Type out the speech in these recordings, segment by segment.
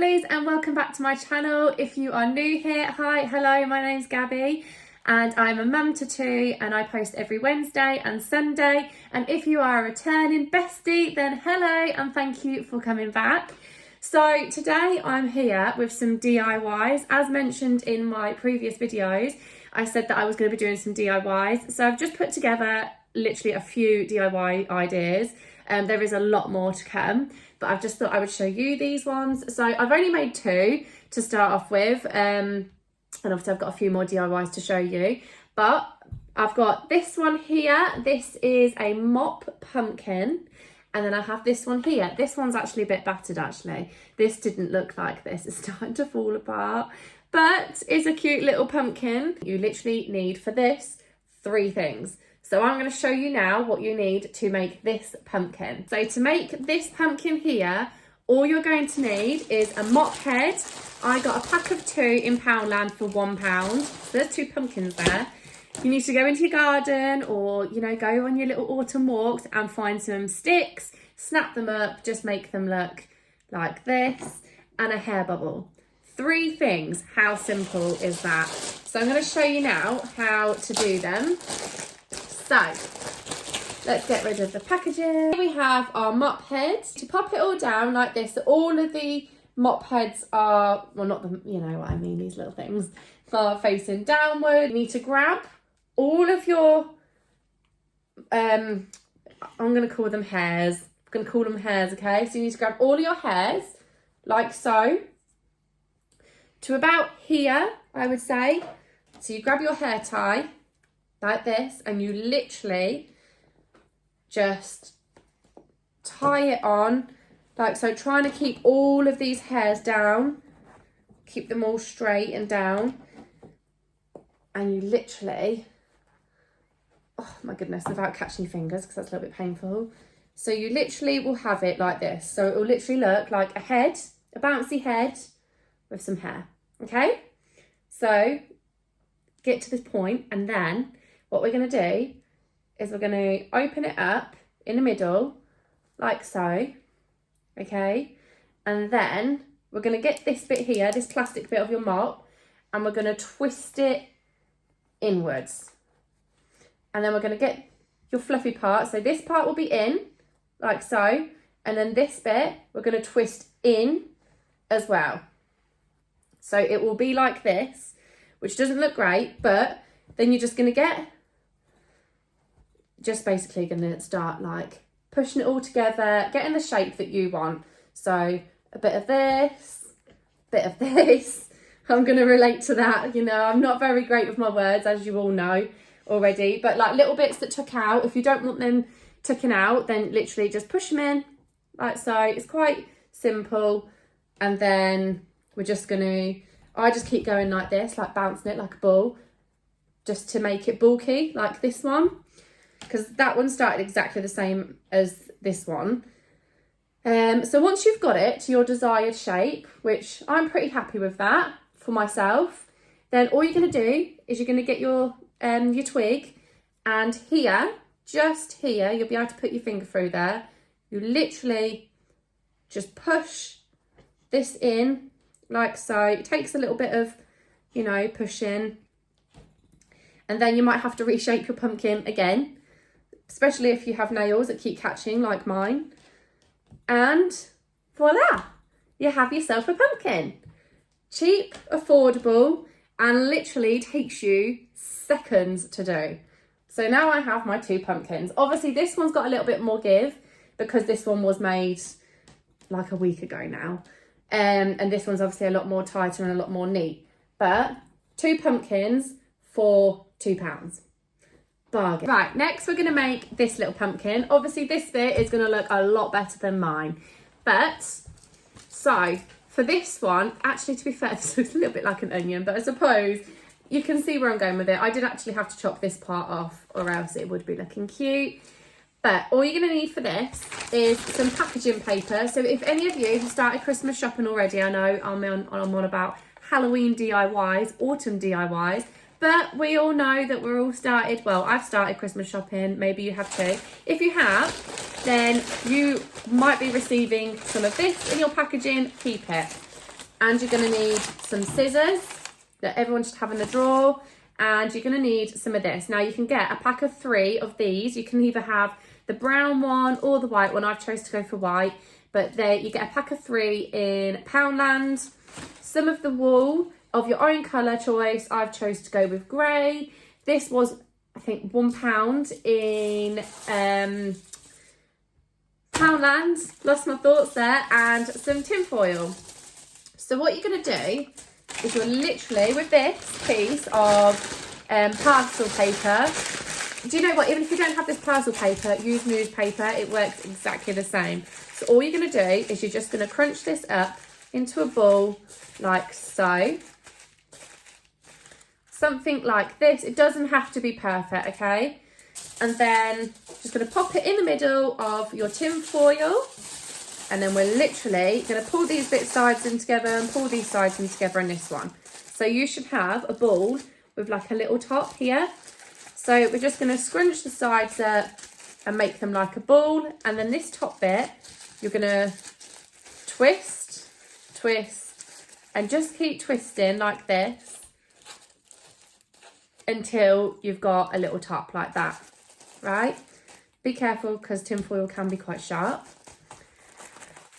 lovelies, and welcome back to my channel. If you are new here, hi, hello, my name's Gabby and I'm a mum to two and I post every Wednesday and Sunday. And if you are a returning bestie, then hello and thank you for coming back. So today I'm here with some DIYs. As mentioned in my previous videos, I said that I was going to be doing some DIYs. So I've just put together literally a few DIY ideas. There is a lot more to come, but I've just thought I would show you these ones. So I've only made two to start off with, and obviously I've got a few more DIYs to show you, but I've got this one here. This is a mop pumpkin, and then I have this one here. This one's actually a bit battered actually. This didn't look like this. It's starting to fall apart, but it's a cute little pumpkin. You literally need for this 3 things. So I'm going to show you now what you need to make this pumpkin. So to make this pumpkin here, all you're going to need is a mop head. I got a pack of 2 in Poundland for £1. So there's 2 pumpkins there. You need to go into your garden or, you know, go on your little autumn walks and find some sticks, snap them up, just make them look like this, and a hair bubble. 3 things. How simple is that? So I'm going to show you now how to do them. So let's get rid of the packaging. We have our mop head. To pop it all down like this, so all of the mop heads are, well, not the, you know what I mean, these little things are facing downward. You need to grab all of your, I'm going to call them hairs. I'm going to call them hairs, okay? So you need to grab all your hairs like so to about here, I would say. So you grab your hair tie like this, and you literally just tie it on like so, trying to keep all of these hairs down, keep them all straight and down, and you literally, oh my goodness, without catching your fingers because that's a little bit painful. So you literally will have it like this, so it will literally look like a head, a bouncy head with some hair. Okay, so get to this point, and then what we're going to do is we're going to open it up in the middle, like so, okay? And then we're going to get this bit here, this plastic bit of your mop, and we're going to twist it inwards. And then we're going to get your fluffy part. So this part will be in, like so, and then this bit, we're going to twist in as well. So it will be like this, which doesn't look great, but then you're just going to get, just basically going to start like pushing it all together, getting the shape that you want. So a bit of this, bit of this. I'm going to relate to that. You know, I'm not very great with my words, as you all know already, but like little bits that took out, if you don't want them taken out, then literally just push them in like so. It's quite simple. And then we're just going to, I just keep going like this, like bouncing it like a ball, just to make it bulky like this one, because that one started exactly the same as this one. So once you've got it to your desired shape, which I'm pretty happy with that for myself, then all you're going to do is you're going to get your twig, and here, just here, you'll be able to put your finger through there. You literally just push this in like so. It takes a little bit of, you know, pushing, and then you might have to reshape your pumpkin again, especially if you have nails that keep catching like mine. And voila, you have yourself a pumpkin. Cheap, affordable, and literally takes you seconds to do. So now I have my 2 pumpkins. Obviously this one's got a little bit more give because this one was made like a week ago now. And this one's obviously a lot more tighter and a lot more neat. But 2 pumpkins for £2. Bargain. Right, next we're going to make this little pumpkin. Obviously this bit is going to look a lot better than mine. But, so, for this one, actually to be fair, this looks a little bit like an onion, but I suppose you can see where I'm going with it. I did actually have to chop this part off or else it would be looking cute. But all you're going to need for this is some packaging paper. So if any of you have started Christmas shopping already, I know I'm on about Halloween DIYs, autumn DIYs, but we all know that we're all started, well, I've started Christmas shopping, maybe you have too. If you have, then you might be receiving some of this in your packaging, keep it. and you're going to need some scissors that everyone should have in the drawer, and you're going to need some of this. Now you can get a pack of 3 of these. You can either have the brown one or the white one. I've chose to go for white, but you get a pack of 3 in Poundland. Some of the wool of your own colour choice. I've chose to go with grey. This was, I think, £1 in Poundland. Lost my thoughts there. And some tin foil. So what you're going to do is you're literally, with this piece of parcel paper, do you know what, even if you don't have this parcel paper, use newspaper, it works exactly the same. So all you're going to do is you're just going to crunch this up into a ball like so. Something like this. It doesn't have to be perfect, okay? And then just going to pop it in the middle of your tin foil. And then we're literally going to pull these sides in together and pull these sides in together in this one. So you should have a ball with like a little top here. So we're just going to scrunch the sides up and make them like a ball. And then this top bit, you're going to twist, and just keep twisting like this until you've got a little top like that, right? Be careful because tinfoil can be quite sharp.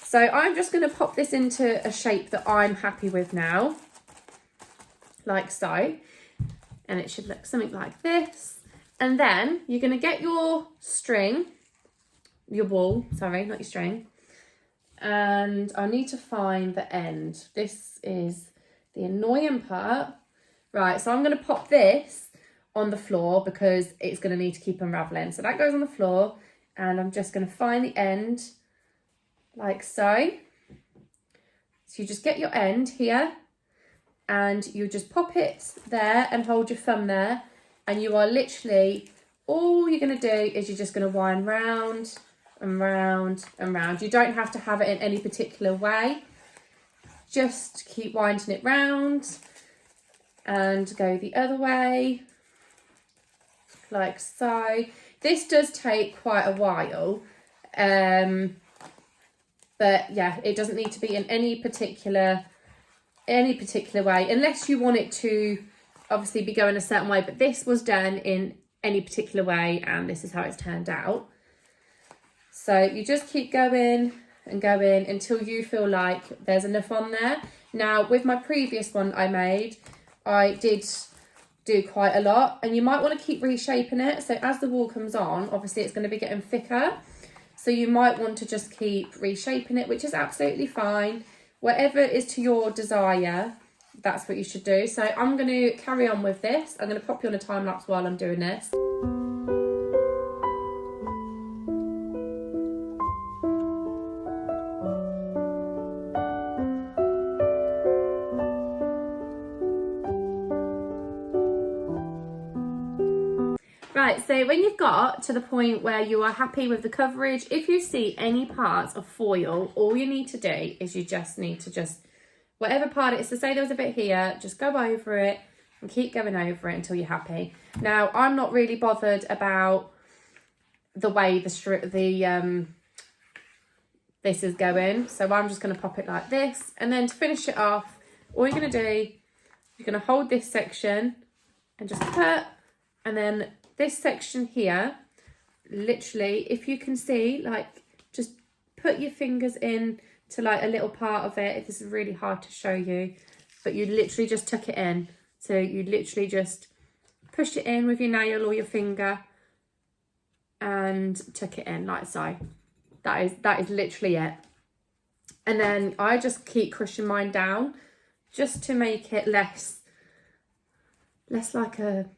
So I'm just going to pop this into a shape that I'm happy with now, like so. And it should look something like this. And then you're going to get your string, your wool, sorry, not your string. And I need to find the end. This is the annoying part. Right, so I'm going to pop this on the floor because it's going to need to keep unraveling. So that goes on the floor, and I'm just going to find the end like so. So you just get your end here, and you just pop it there and hold your thumb there, and you are literally, all you're going to do is you're just going to wind round and round and round. You don't have to have it in any particular way. Just keep winding it round and go the other way like so. This does take quite a while, but yeah, it doesn't need to be in any particular way, unless you want it to obviously be going a certain way. But this was done in any particular way, and this is how it's turned out. So you just keep going and going until you feel like there's enough on there. Now, with my previous one I made, I did do quite a lot, and you might want to keep reshaping it. So as the wool comes on, obviously it's going to be getting thicker. So you might want to just keep reshaping it, which is absolutely fine. Whatever is to your desire, that's what you should do. So I'm going to carry on with this. I'm going to pop you on a time lapse while I'm doing this. Right, so when you've got to the point where you are happy with the coverage, if you see any parts of foil, all you need to do is you just need to whatever part it is, so say there was a bit here, just go over it and keep going over it until you're happy. Now, I'm not really bothered about the way this is going, so I'm just going to pop it like this. And then to finish it off, all you're going to do, you're going to hold this section and just cut, and then this section here, literally, if you can see, like, just put your fingers in to like a little part of it. This is really hard to show you, but you literally just tuck it in. So you literally just push it in with your nail or your finger and tuck it in like so. That is literally it. And then I just keep crushing mine down just to make it less like an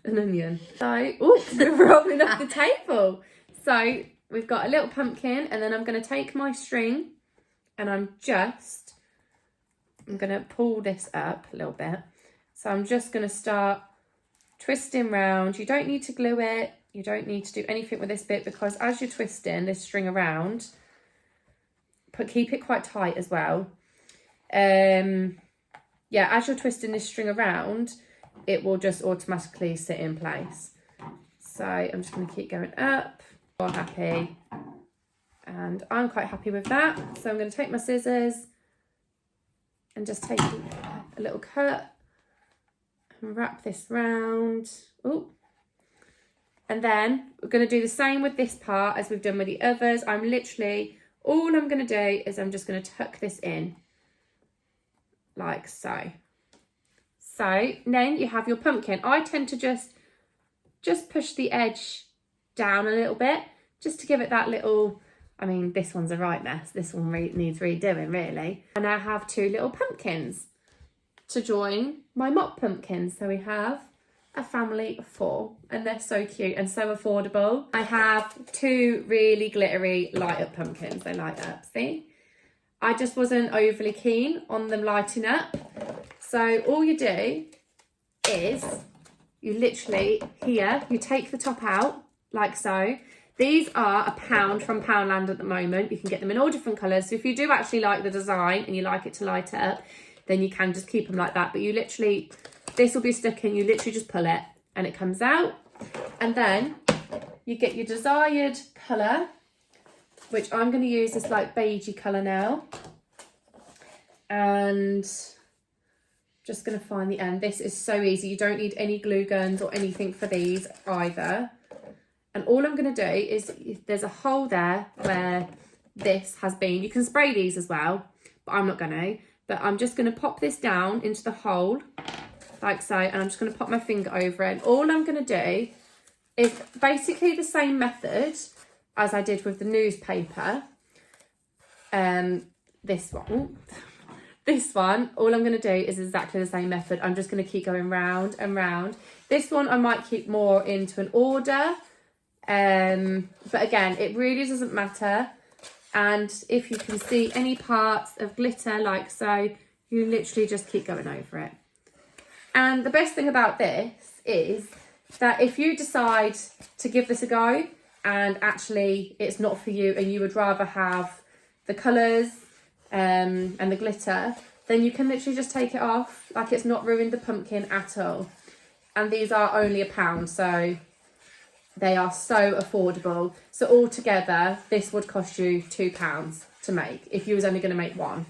onion. So, oh, we're rolling off the table. So we've got a little pumpkin, and then I'm going to take my string and I'm going to pull this up a little bit. So I'm just going to start twisting round. You don't need to glue it. You don't need to do anything with this bit, because as you're twisting this string around, keep it quite tight as well. Yeah, as you're twisting this string around, it will just automatically sit in place. So I'm just going to keep going up. I'm happy, and I'm quite happy with that. So I'm going to take my scissors and just take a little cut and wrap this round. Oh, and then we're going to do the same with this part as we've done with the others. All I'm going to do is I'm just going to tuck this in like so. So then you have your pumpkin. I tend to just push the edge down a little bit, just to give it that little, I mean, this one's a right mess. This one needs redoing, really. And I have 2 little pumpkins to join my mock pumpkins. So we have a family of 4, and they're so cute and so affordable. I have 2 really glittery light up pumpkins. They light up, see? I just wasn't overly keen on them lighting up. So all you do is you literally, here, you take the top out like so. These are £1 from Poundland at the moment. You can get them in all different colours. So if you do actually like the design and you like it to light it up, then you can just keep them like that. But you literally, this will be stuck in, you literally just pull it and it comes out. And then you get your desired colour, which I'm going to use this like beigey colour now. And just going to find the end. This is so easy. You don't need any glue guns or anything for these either. And all I'm going to do is, there's a hole there where this has been. You can spray these as well, but I'm not going to. But I'm just going to pop this down into the hole like so, and I'm just going to pop my finger over it. And all I'm going to do is basically the same method as I did with the newspaper. This one. This one, all I'm going to do is exactly the same method. I'm just going to keep going round and round. This one I might keep more into an order. But again, it really doesn't matter. And if you can see any parts of glitter like so, you literally just keep going over it. And the best thing about this is that if you decide to give this a go and actually it's not for you and you would rather have the colours and the glitter, then you can literally just take it off. Like, it's not ruined the pumpkin at all. And these are only £1, so they are so affordable. So altogether, this would cost you £2 to make if you was only going to make 1.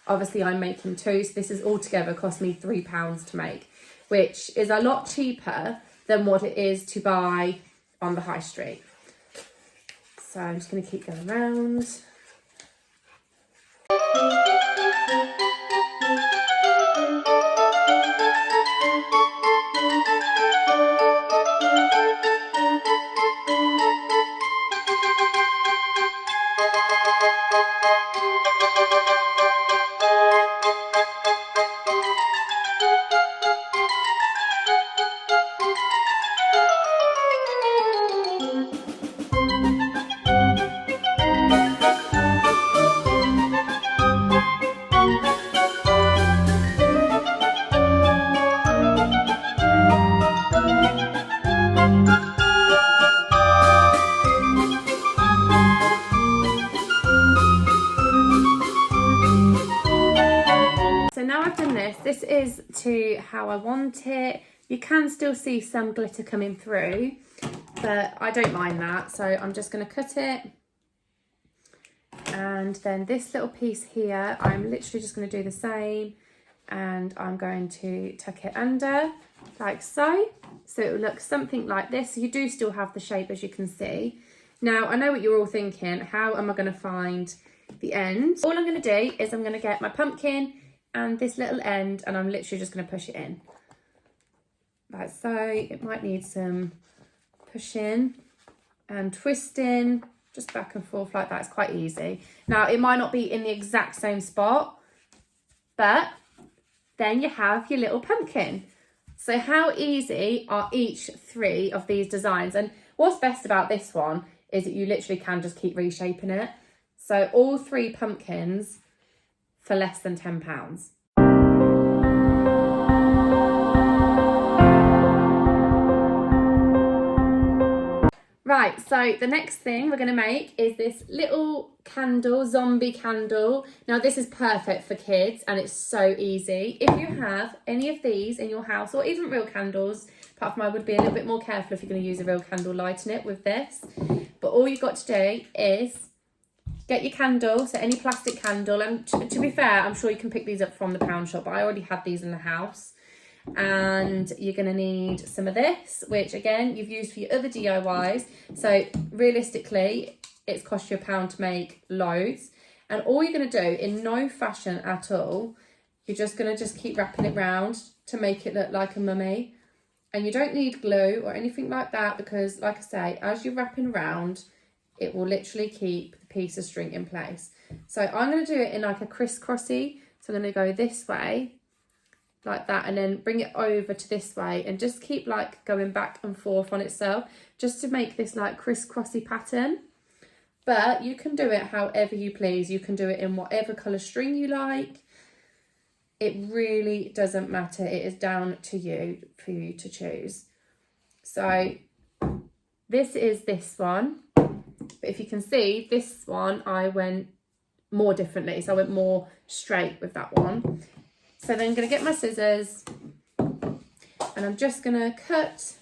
Obviously, I'm making 2, so this is altogether cost me £3 to make, which is a lot cheaper than what it is to buy on the high street. So I'm just going to keep going around. This is to how I want it. You can still see some glitter coming through, but I don't mind that. So I'm just going to cut it. And then this little piece here, I'm literally just going to do the same. And I'm going to tuck it under like so. So it will look something like this. You do still have the shape, as you can see. Now, I know what you're all thinking. How am I going to find the end? All I'm going to do is I'm going to get my pumpkin and this little end, and I'm literally just going to push it in like so. It might need some pushing and twisting, just back and forth like that. It's quite easy. Now, it might not be in the exact same spot, but then you have your little pumpkin. So how easy are each 3 of these designs? And what's best about this one is that you literally can just keep reshaping it. So all 3 pumpkins for less than £10. Right, so the next thing we're going to make is this little candle, zombie candle. Now, this is perfect for kids and it's so easy. If you have any of these in your house, or even real candles, apart from I would be a little bit more careful if you're going to use a real candle lighting it with this. But all you've got to do is get your candle, so any plastic candle, and to be fair, I'm sure you can pick these up from the pound shop, but I already had these in the house. And you're going to need some of this, which again you've used for your other DIYs, so realistically it's cost you £1 to make loads. And all you're going to do, in no fashion at all, you're just going to keep wrapping it round to make it look like a mummy. And you don't need glue or anything like that, because like I say, as you're wrapping around, it will literally keep the piece of string in place. So I'm going to do it in like a crisscrossy, so I'm going to go this way like that, and then bring it over to this way, and just keep like going back and forth on itself, just to make this like crisscrossy pattern. But you can do it however you please. You can do it in whatever colour string you like. It really doesn't matter. It is down to you, for you to choose. So this is this one. But if you can see, this one I went more differently. So I went more straight with that one. So then I'm going to get my scissors and I'm just going to cut.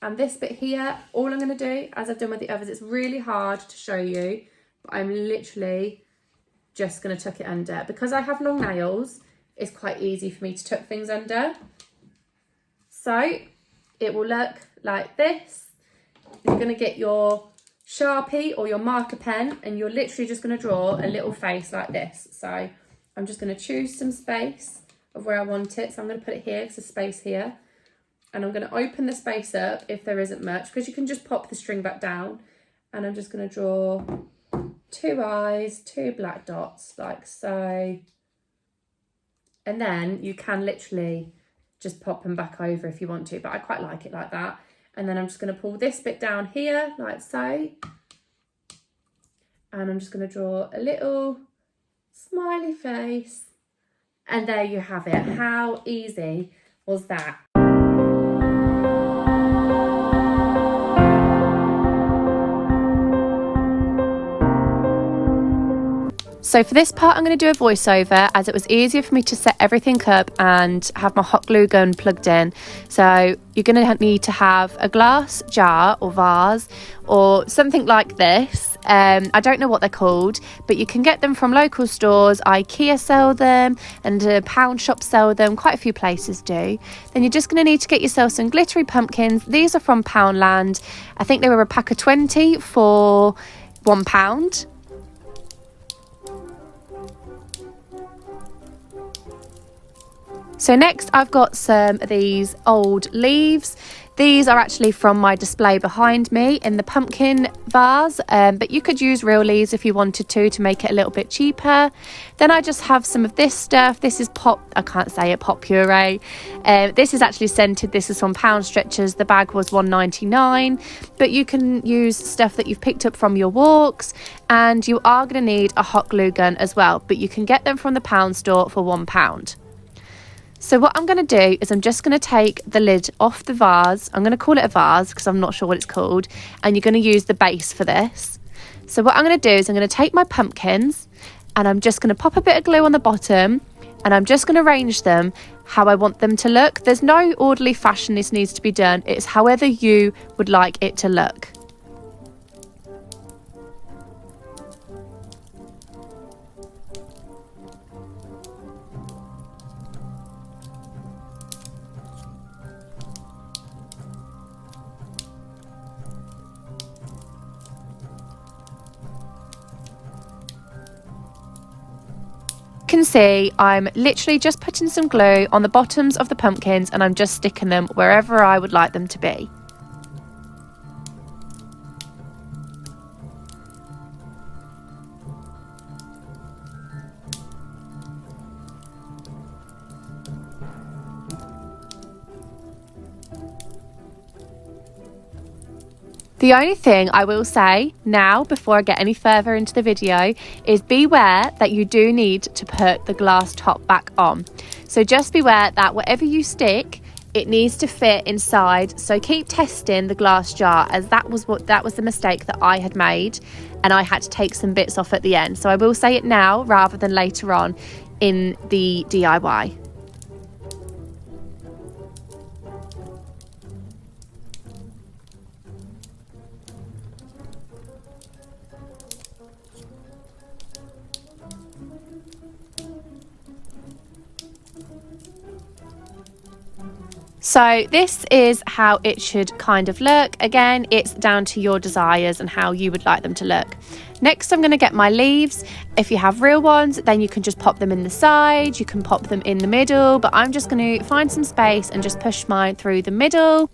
And this bit here, all I'm going to do, as I've done with the others, it's really hard to show you, but I'm literally just going to tuck it under. Because I have long nails, it's quite easy for me to tuck things under. So it will look like this. You're going to get your Sharpie or your marker pen, and you're literally just going to draw a little face like this. So I'm just going to choose some space of where I want it. So I'm going to put it here, because there's space here. And I'm going to open the space up if there isn't much, because you can just pop the string back down. And I'm just going to draw 2 eyes, 2 black dots, like so. And then you can literally just pop them back over if you want to, but I quite like it like that. And then I'm just going to pull this bit down here, like so. And I'm just going to draw a little smiley face. And there you have it. How easy was that? So for this part, I'm going to do a voiceover, as it was easier for me to set everything up and have my hot glue gun plugged in. So you're going to need to have a glass jar or vase or something like this. I don't know what they're called, but you can get them from local stores. IKEA sell them, and a pound shop sell them. Quite a few places do. Then you're just going to need to get yourself some glittery pumpkins. These are from Poundland. I think they were a pack of 20 for £1. So next I've got some of these old leaves. These are actually from my display behind me in the pumpkin vase, but you could use real leaves if you wanted to make it a little bit cheaper. Then I just have some of this stuff. This is pop puree. This is actually scented. This is from Pound Stretchers. The bag was £1.99, but you can use stuff that you've picked up from your walks, and you are going to need a hot glue gun as well, but you can get them from the pound store for £1. So what I'm going to do is I'm just going to take the lid off the vase. I'm going to call it a vase because I'm not sure what it's called. And you're going to use the base for this. So what I'm going to do is I'm going to take my pumpkins and I'm just going to pop a bit of glue on the bottom, and I'm just going to arrange them how I want them to look. There's no orderly fashion this needs to be done. It's however you would like it to look. Can see I'm literally just putting some glue on the bottoms of the pumpkins, and I'm just sticking them wherever I would like them to be. The only thing I will say now, before I get any further into the video, is beware that you do need to put the glass top back on. So just beware that whatever you stick, it needs to fit inside. So keep testing the glass jar, as that was the mistake that I had made, and I had to take some bits off at the end. So I will say it now rather than later on in the DIY. So this is how it should kind of look. Again, it's down to your desires and how you would like them to look. Next, I'm going to get my leaves. If you have real ones, then you can just pop them in the side, you can pop them in the middle, but I'm just going to find some space and just push mine through the middle.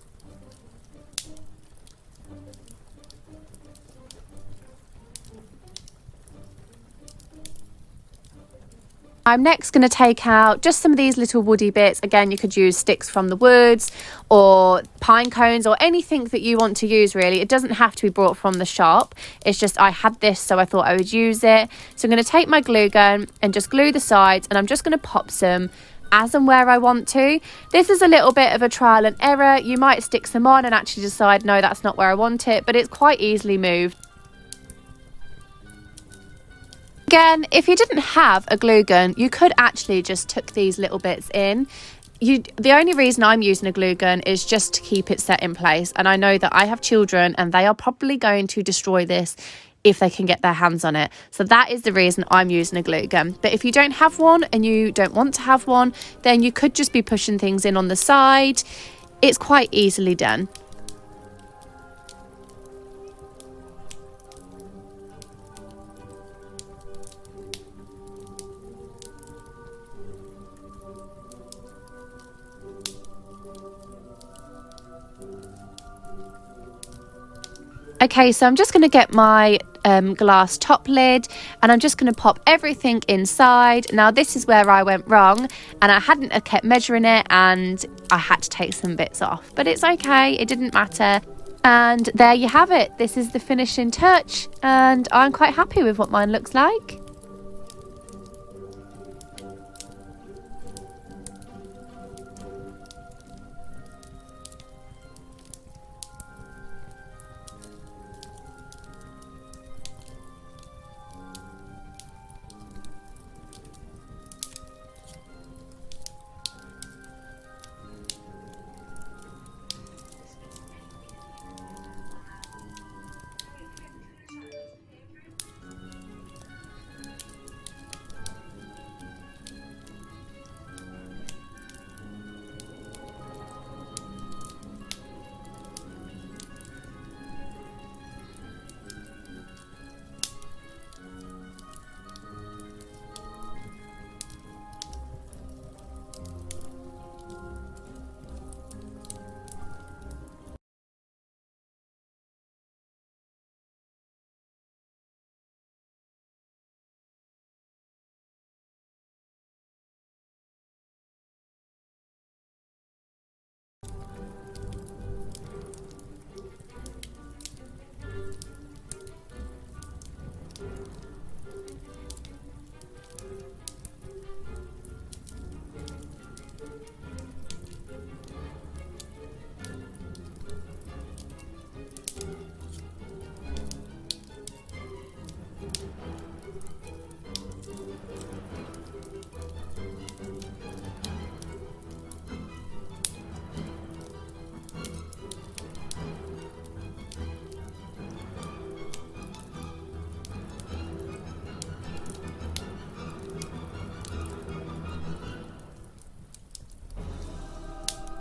I'm next going to take out just some of these little woody bits. Again, you could use sticks from the woods or pine cones or anything that you want to use, really. It doesn't have to be brought from the shop. It's just I had this, so I thought I would use it. So I'm going to take my glue gun and just glue the sides, and I'm just going to pop some as and where I want to. This is a little bit of a trial and error. You might stick some on and actually decide, no, that's not where I want it, but it's quite easily moved. Again, if you didn't have a glue gun, you could actually just tuck these little bits in. The only reason I'm using a glue gun is just to keep it set in place. And I know that I have children and they are probably going to destroy this if they can get their hands on it. So that is the reason I'm using a glue gun. But if you don't have one and you don't want to have one, then you could just be pushing things in on the side. It's quite easily done. Okay, so I'm just going to get my glass top lid and I'm just going to pop everything inside. Now this is where I went wrong, and I hadn't kept measuring it and I had to take some bits off, but it's okay, it didn't matter. And there you have it. This is the finishing touch and I'm quite happy with what mine looks like.